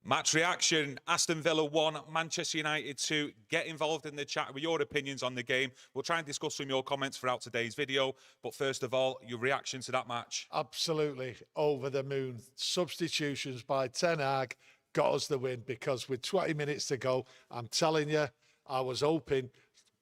Match reaction, Aston Villa 1, Manchester United 2. Get involved in the chat with your opinions on the game. We'll try and discuss some of your comments throughout today's video. But first of all, your reaction to that match. Absolutely over the moon. Substitutions by Ten Hag got us the win, because with 20 minutes to go, I'm telling you, I was hoping,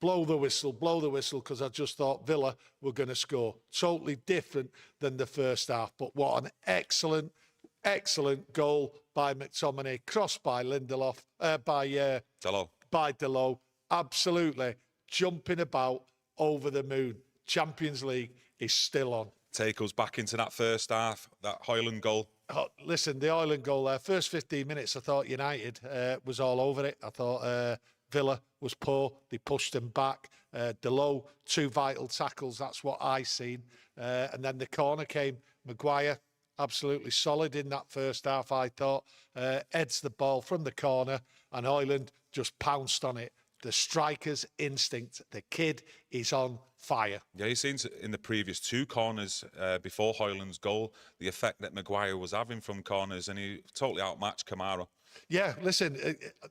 blow the whistle, because I just thought Villa were going to score. Totally different than the first half. But what an excellent goal by McTominay, crossed by Lindelof, by Dalot. Absolutely jumping about over the moon. Champions League is still on. Take us back into that first half, that Højlund goal. Oh, listen, the Højlund goal there, first 15 minutes, I thought United was all over it. I thought Villa was poor. They pushed them back. Dalot, 2 vital tackles. That's what I seen. And then the corner came. Maguire, absolutely solid in that first half, I thought. Heads the ball from the corner, and Højlund just pounced on it. The striker's instinct. The kid is on fire. Yeah, you've seen in the previous 2 corners before Højlund's goal, the effect that Maguire was having from corners, and he totally outmatched Kamara. Yeah, listen,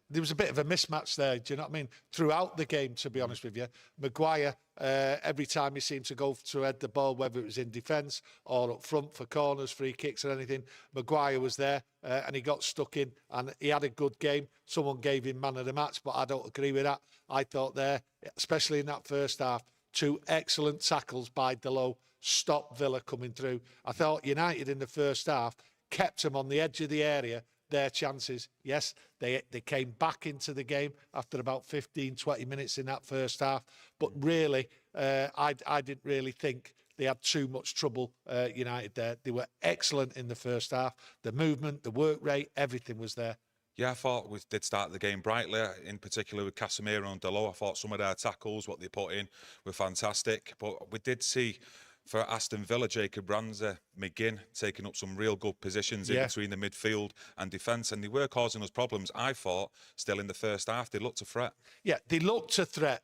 there was a bit of a mismatch there, do you know what I mean? Throughout the game, to be honest with you. Maguire, every time he seemed to go to head the ball, whether it was in defence or up front for corners, free kicks or anything, Maguire was there and he got stuck in, and he had a good game. Someone gave him man of the match, but I don't agree with that. I thought there, especially in that first half, 2 excellent tackles by Dalot stopped Villa coming through. I thought United in the first half kept them on the edge of the area, their chances. Yes, they came back into the game after about 15, 20 minutes in that first half. But really, I didn't really think they had too much trouble, United there. They were excellent in the first half. The movement, the work rate, everything was there. Yeah, I thought we did start the game brightly, in particular with Casemiro and Dalot. I thought some of their tackles, what they put in, were fantastic. But we did see, for Aston Villa, Jacob Ramsey, McGinn taking up some real good positions in between the midfield and defence, and they were causing us problems. I thought, still in the first half, they looked a threat. Yeah, they looked a threat.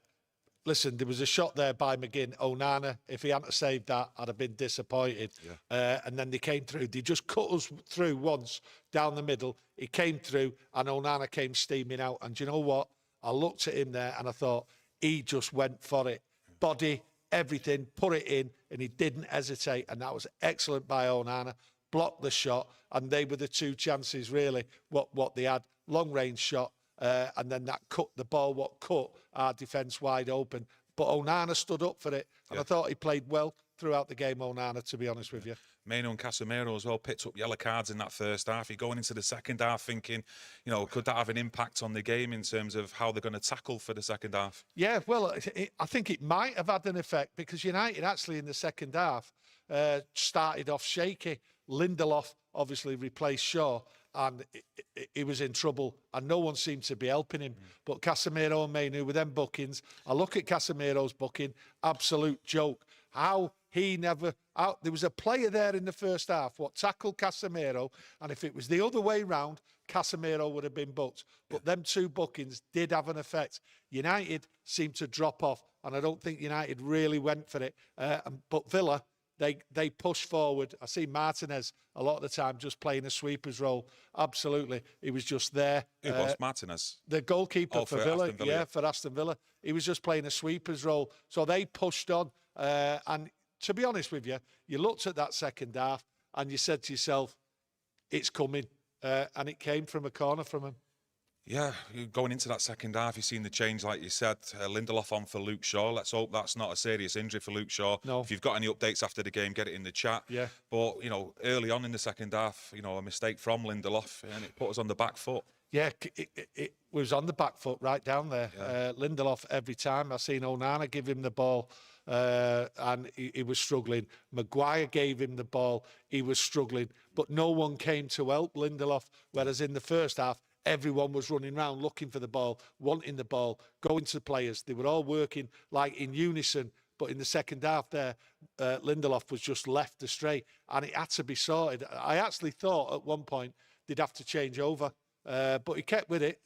Listen, there was a shot there by McGinn. Onana, if he hadn't saved that, I'd have been disappointed. Yeah. And then they came through. They just cut us through once down the middle. He came through and Onana came steaming out. And do you know what? I looked at him there and I thought, he just went for it. Body, everything, put it in, and he didn't hesitate. And that was excellent by Onana. Blocked the shot, and they were the 2 chances, really, what they had. Long-range shot. And then that cut the ball, what cut our defence wide open. But Onana stood up for it, and I thought he played well throughout the game, Onana, to be honest with you. Maino and Casemiro as well picked up yellow cards in that first half. You're going into the second half thinking, you know, could that have an impact on the game in terms of how they're going to tackle for the second half? Yeah, well, I think it might have had an effect, because United actually in the second half started off shaky. Lindelof obviously replaced Shaw, and he was in trouble, and no one seemed to be helping him. But Casemiro and Maino with them bookings, I look at Casemiro's booking, absolute joke. How he never out. There was a player there in the first half what tackled Casemiro, and if it was the other way round, Casemiro would have been booked. But them 2 bookings did have an effect. United seemed to drop off, and I don't think United really went for it. But Villa, they pushed forward. I see Martinez a lot of the time just playing a sweeper's role. Absolutely. He was just there. Who was Martinez? The goalkeeper for Villa. Yeah, for Aston Villa. He was just playing a sweeper's role. So they pushed on. And to be honest with you, you looked at that second half and you said to yourself, it's coming. And it came from a corner from him. Yeah, going into that second half, you've seen the change, like you said. Lindelof on for Luke Shaw. Let's hope that's not a serious injury for Luke Shaw. No. If you've got any updates after the game, get it in the chat. Yeah. But, you know, early on in the second half, you know, a mistake from Lindelof, and it put us on the back foot. Yeah, it was on the back foot right down there. Yeah. Lindelof every time. I've seen Onana give him the ball and he was struggling. Maguire gave him the ball. He was struggling. But no one came to help Lindelof, whereas in the first half, everyone was running around looking for the ball, wanting the ball, going to players. They were all working like in unison. But in the second half there, Lindelof was just left astray, and it had to be sorted. I actually thought at one point they'd have to change over. But he kept with it,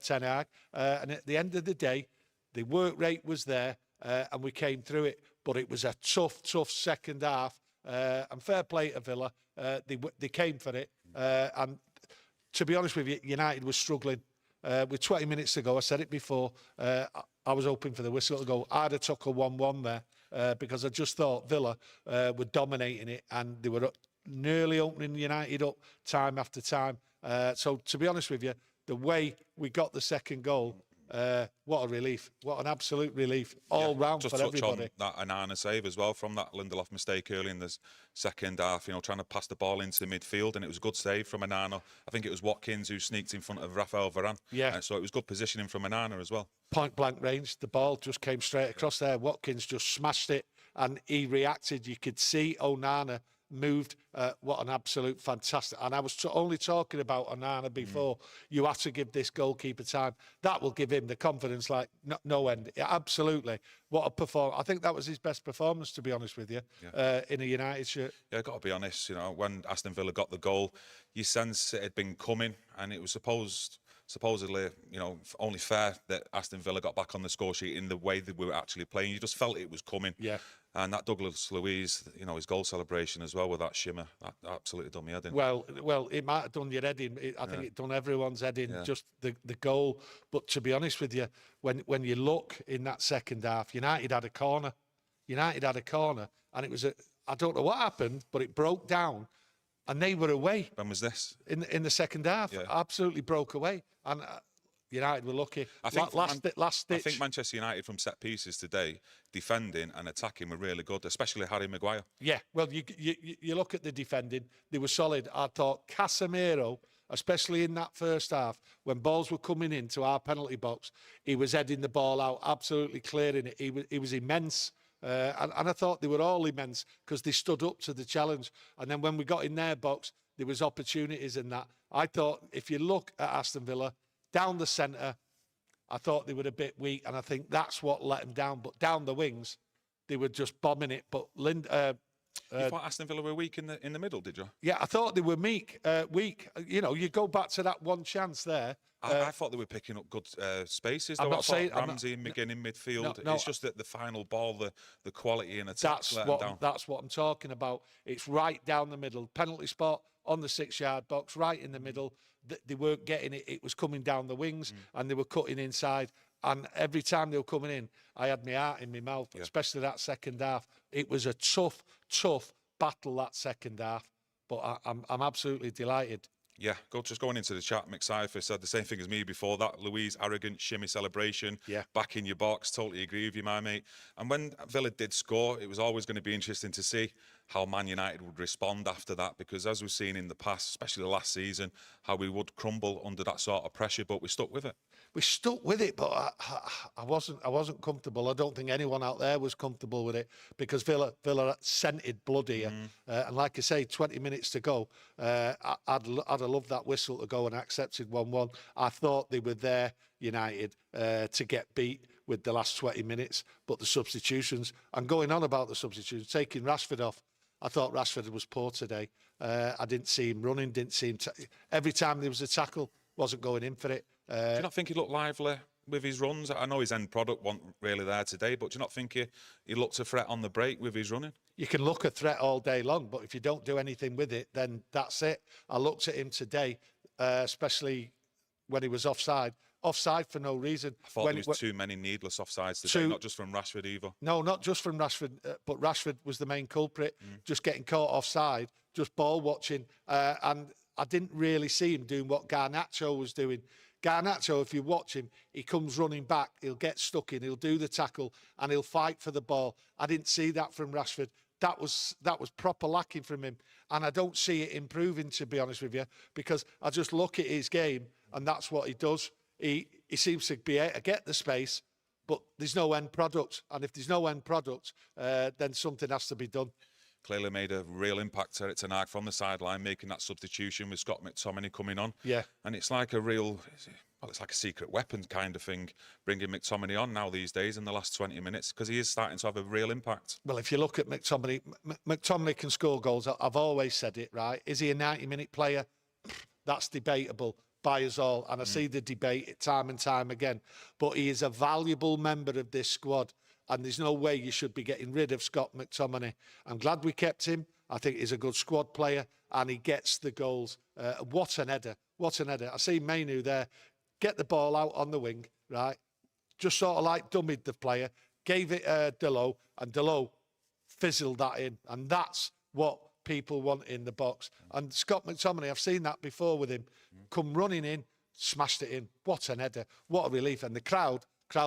Ten Hag. And at the end of the day, the work rate was there, and we came through it. But it was a tough second half. And fair play to Villa. They came for it. And to be honest with you, United was struggling. With 20 minutes to go, I said it before, I was hoping for the whistle to go. I'd have took a 1-1 there because I just thought Villa were dominating it and they were nearly opening United up time after time. So, to be honest with you, the way we got the second goal, what a relief. What an absolute relief all round for everybody. Just touch on that Onana save as well from that Lindelof mistake early in the second half, trying to pass the ball into midfield, and it was a good save from Onana. I think it was Watkins who sneaked in front of Rafael Varane. Yeah. So it was good positioning from Onana as well. Point blank range, the ball just came straight across there. Watkins just smashed it and he reacted. You could see Onana moved. What an absolute fantastic. And I was only talking about Onana before. You have to give this goalkeeper time. That will give him the confidence like no end. Yeah, absolutely. What a performance. I think that was his best performance, to be honest with you, in a United shirt. Yeah, I've got to be honest, when Aston Villa got the goal, you sense it had been coming, and it was supposedly, only fair that Aston Villa got back on the score sheet in the way that we were actually playing. You just felt it was coming. Yeah. And that Douglas Luiz, his goal celebration as well with that shimmer, that absolutely done me head in. Well, it might have done your head in. I think it done everyone's head in, just the goal. But to be honest with you, when you look in that second half, United had a corner. And it was I don't know what happened, but it broke down. And they were away. When was this? In the second half. Yeah. Absolutely broke away. And United were lucky. I think last ditch. I think Manchester United from set pieces today, defending and attacking, were really good, especially Harry Maguire. Yeah, well, you look at the defending, they were solid. I thought Casemiro, especially in that first half, when balls were coming into our penalty box, he was heading the ball out, absolutely clearing it. He was immense. And I thought they were all immense because they stood up to the challenge. And then when we got in their box, there was opportunities in that. I thought if you look at Aston Villa, down the centre, I thought they were a bit weak, and I think that's what let them down. But down the wings, they were just bombing it. But you thought Aston Villa were weak in the middle, did you? Yeah, I thought they were weak. You go back to that one chance there. I thought they were picking up good spaces. Though. I thought Ramsey and McGinn in midfield. It's just that the final ball, the quality and attack let them down. That's what I'm talking about. It's right down the middle. Penalty spot on the 6-yard box, right in the middle. They weren't getting it. It was coming down the wings and they were cutting inside. And every time they were coming in, I had my heart in my mouth, especially that second half. It was a tough battle, that second half. But I'm absolutely delighted. Yeah, just going into the chat, Mick Cypher said the same thing as me before that. Louise, arrogant, shimmy celebration. Yeah. Back in your box. Totally agree with you, my mate. And when Villa did score, it was always going to be interesting to see how Man United would respond after that, because as we've seen in the past, especially the last season, how we would crumble under that sort of pressure, but we stuck with it. We stuck with it, but I wasn't comfortable. I don't think anyone out there was comfortable with it because Villa scented blood here. And like I say, 20 minutes to go, I'd have loved that whistle to go and accepted 1-1. I thought they were there, United, to get beat with the last 20 minutes. But the substitutions, and going on about the substitutions, taking Rashford off, I thought Rashford was poor today. I didn't see him running, didn't see him... Every time there was a tackle, wasn't going in for it. Do you not think he looked lively with his runs? I know his end product wasn't really there today, but do you not think he looked a threat on the break with his running? You can look a threat all day long, but if you don't do anything with it, then that's it. I looked at him today, especially when he was offside for no reason. I thought there was too many needless offsides today, not just from Rashford either. No, not just from Rashford, but Rashford was the main culprit, just getting caught offside, just ball watching. And I didn't really see him doing what Garnacho was doing. Garnacho, if you watch him, he comes running back, he'll get stuck in, he'll do the tackle, and he'll fight for the ball. I didn't see that from Rashford. That was proper lacking from him. And I don't see it improving, to be honest with you, because I just look at his game, and that's what he does. He seems to be able to get the space, but there's no end product. And if there's no end product, then something has to be done. Clearly made a real impact to Erik from the sideline, making that substitution with Scott McTominay coming on. Yeah. And it's like it's like a secret weapon kind of thing, bringing McTominay on now these days in the last 20 minutes, because he is starting to have a real impact. Well, if you look at McTominay, McTominay can score goals. I've always said it, right? Is he a 90-minute player? That's debatable by us all. And I see the debate time and time again. But he is a valuable member of this squad. And there's no way you should be getting rid of Scott McTominay. I'm glad we kept him. I think he's a good squad player and he gets the goals. What an header. What an header. I see Manu there, get the ball out on the wing, right? Just sort of like dummied the player, gave it Dalot, and Dalot fizzled that in. And that's what people want in the box. And Scott McTominay, I've seen that before with him, come running in, smashed it in. What an header. What a relief. And the crowd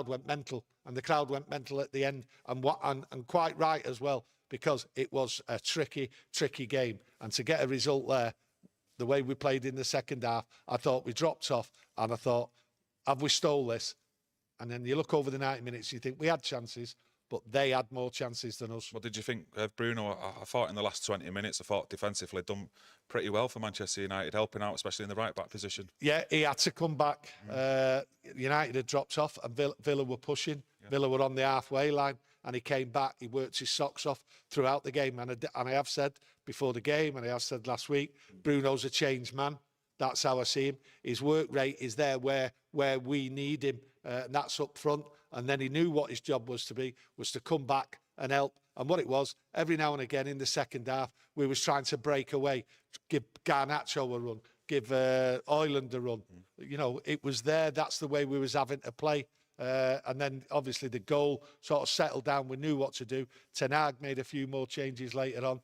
went mental. And the crowd went mental at the end. And quite right as well, because it was a tricky game. And to get a result there, the way we played in the second half, I thought we dropped off. And I thought, have we stole this? And then you look over the 90 minutes, you think we had chances, but they had more chances than us. What did you think of Bruno? I thought in the last 20 minutes, I thought defensively done pretty well for Manchester United, helping out, especially in the right-back position. Yeah, he had to come back. United had dropped off and Villa were pushing. Yeah. Villa were on the halfway line and he came back. He worked his socks off throughout the game. And I have said before the game, and I have said last week, Bruno's a changed man. That's how I see him. His work rate is there where we need him, and that's up front. And then he knew what his job was to come back and help. And what it was, every now and again in the second half, we was trying to break away, give Garnacho a run, give Højlund a run. You know, it was there. That's the way we was having to play. And then obviously the goal sort of settled down. We knew what to do. Ten Hag made a few more changes later on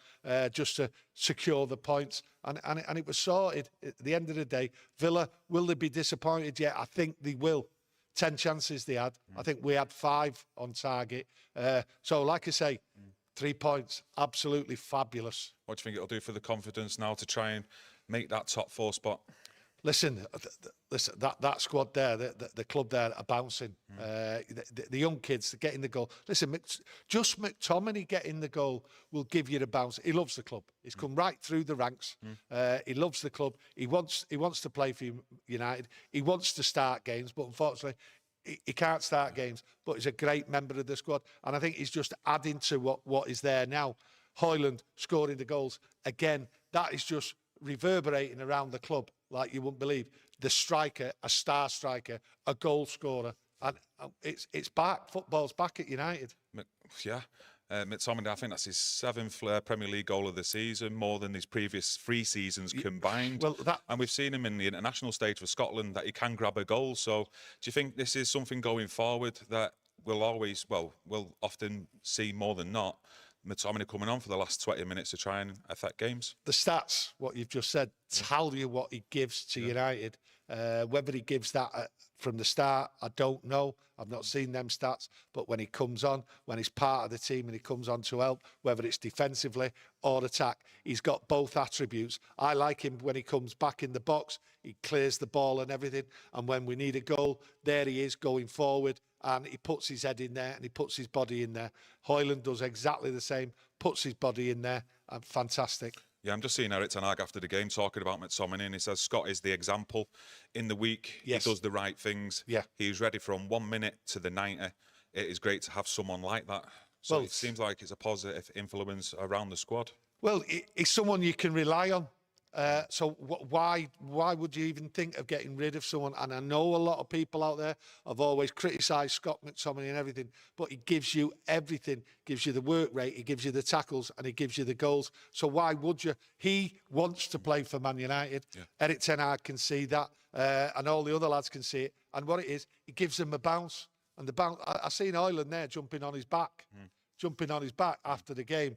just to secure the points. And it was sorted. At the end of the day, Villa, will they be disappointed yet? I think they will. 10 chances they had. I think we had 5 on target. So like I say, 3 points, absolutely fabulous. What do you think it'll do for the confidence now to try and make that top 4 spot? Listen, that squad there, the club there are bouncing. The young kids getting the goal. Listen, just McTominay getting the goal will give you the bounce. He loves the club. He's come right through the ranks. He loves the club. He wants to play for United. He wants to start games, but unfortunately, he can't start games. But he's a great member of the squad, and I think he's just adding to what is there now. Højlund scoring the goals again. That is just reverberating around the club like you wouldn't believe. The striker, a star striker, a goal scorer, and it's back. Football's back at United. Yeah, McTominay, I think that's his 7th Premier League goal of the season, more than his previous 3 seasons combined. Well, and we've seen him in the international stage for Scotland that he can grab a goal. So, do you think this is something going forward that we'll often see more than not? McTominay coming on for the last 20 minutes to try and affect games. The stats, what you've just said, tell you what he gives to United. Whether he gives that from the start, I don't know. I've not seen them stats. But when he comes on, when he's part of the team and he comes on to help, whether it's defensively or attack, he's got both attributes. I like him when he comes back in the box. He clears the ball and everything. And when we need a goal, there he is going forward. And he puts his head in there and he puts his body in there. Højlund does exactly the same, puts his body in there. And fantastic. Yeah, I'm just seeing Erik after the game talking about McTominay, and he says Scott is the example. In the week, He does the right things. Yeah. He's ready from 1 minute to the 90. It is great to have someone like that. So it seems like it's a positive influence around the squad. Well, it's someone you can rely on. So why would you even think of getting rid of someone? And I know a lot of people out there have always criticised Scott McTominay and everything, but he gives you everything. Gives you the work rate, he gives you the tackles, and he gives you the goals. So why would you? He wants to play for Man United. Yeah. Erik ten Hag can see that, and all the other lads can see it. And what it is, he gives them a bounce. And the bounce, I seen Højlund there jumping on his back after the game.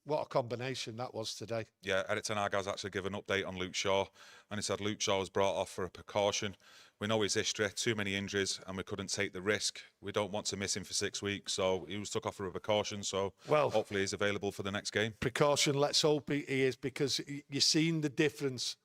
What a combination that was today. Yeah, Erik ten Hag has actually given an update on Luke Shaw, and he said Luke Shaw was brought off for a precaution. We know his history, too many injuries, and we couldn't take the risk. We don't want to miss him for 6 weeks, so he was took off for a precaution, so hopefully he's available for the next game. Precaution, let's hope he is, because you've seen the difference.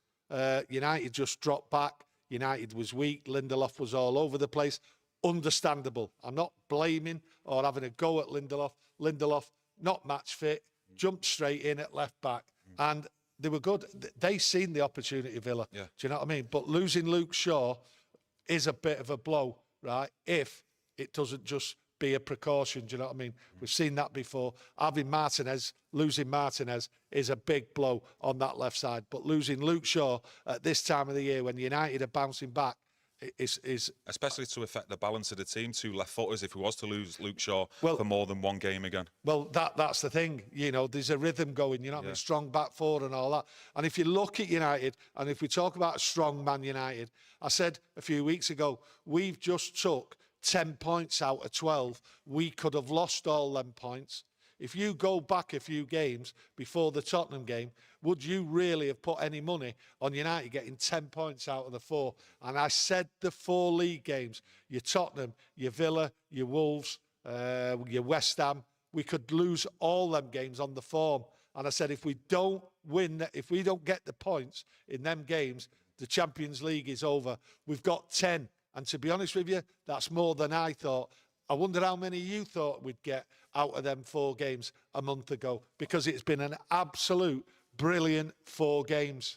United just dropped back. United was weak. Lindelof was all over the place. Understandable. I'm not blaming or having a go at Lindelof. Lindelof, not match fit. Jumped straight in at left back, and they were good. They seen the opportunity, Villa. Yeah. Do you know what I mean? But losing Luke Shaw is a bit of a blow, right? If it doesn't just be a precaution, do you know what I mean? We've seen that before. Losing Martinez is a big blow on that left side. But losing Luke Shaw at this time of the year when United are bouncing back, is especially to affect the balance of the team. 2 left footers. If we was to lose Luke Shaw for more than 1 game again. Well, that's the thing. You know, there's a rhythm going. You know what I mean? Strong back four and all that. And if you look at United, and if we talk about a strong Man United, I said a few weeks ago, we've just took 10 points out of 12. We could have lost all them points. If you go back a few games before the Tottenham game, would you really have put any money on United getting 10 points out of the 4? And I said the 4 league games, your Tottenham, your Villa, your Wolves, your West Ham, we could lose all them games on the form. And I said, if we don't win, if we don't get the points in them games, the Champions League is over. We've got 10. And to be honest with you, that's more than I thought. I wonder how many you thought we'd get out of them 4 games a month ago, because it's been an absolute brilliant 4 games.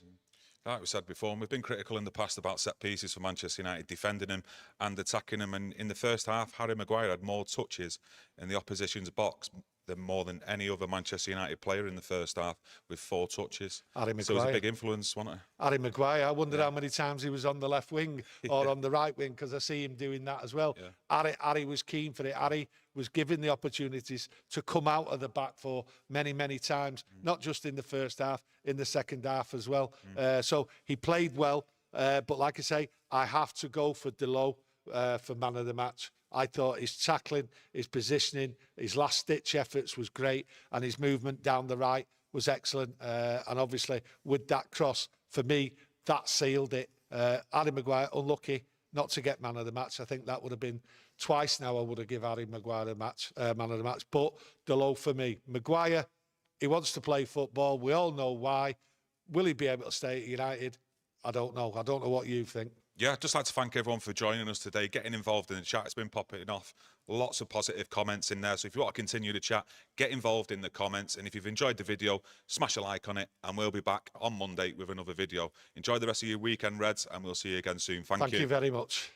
Like we said before, and we've been critical in the past about set pieces for Manchester United, defending them and attacking them. And in the first half, Harry Maguire had more touches in the opposition's box than more than any other Manchester United player in the first half, with 4 touches. Harry Maguire. So it was a big influence, wasn't it? Harry Maguire, I wondered how many times he was on the left wing or on the right wing, because I see him doing that as well. Harry was keen for it. Harry was given the opportunities to come out of the back four many, many times, not just in the first half, in the second half as well. So he played well. But like I say, I have to go for Dalot for man of the match. I thought his tackling, his positioning, his last-ditch efforts was great, and his movement down the right was excellent. And obviously, with that cross, for me, that sealed it. Harry Maguire, unlucky not to get man of the match. I think that would have been twice now I would have given Harry Maguire a match, man of the match. But Dalot for me. Maguire, he wants to play football. We all know why. Will he be able to stay at United? I don't know. I don't know what you think. Yeah, I'd just like to thank everyone for joining us today, getting involved in the chat. It's been popping off. Lots of positive comments in there. So if you want to continue the chat, get involved in the comments. And if you've enjoyed the video, smash a like on it. And we'll be back on Monday with another video. Enjoy the rest of your weekend, Reds, and we'll see you again soon. Thank you. Thank you very much.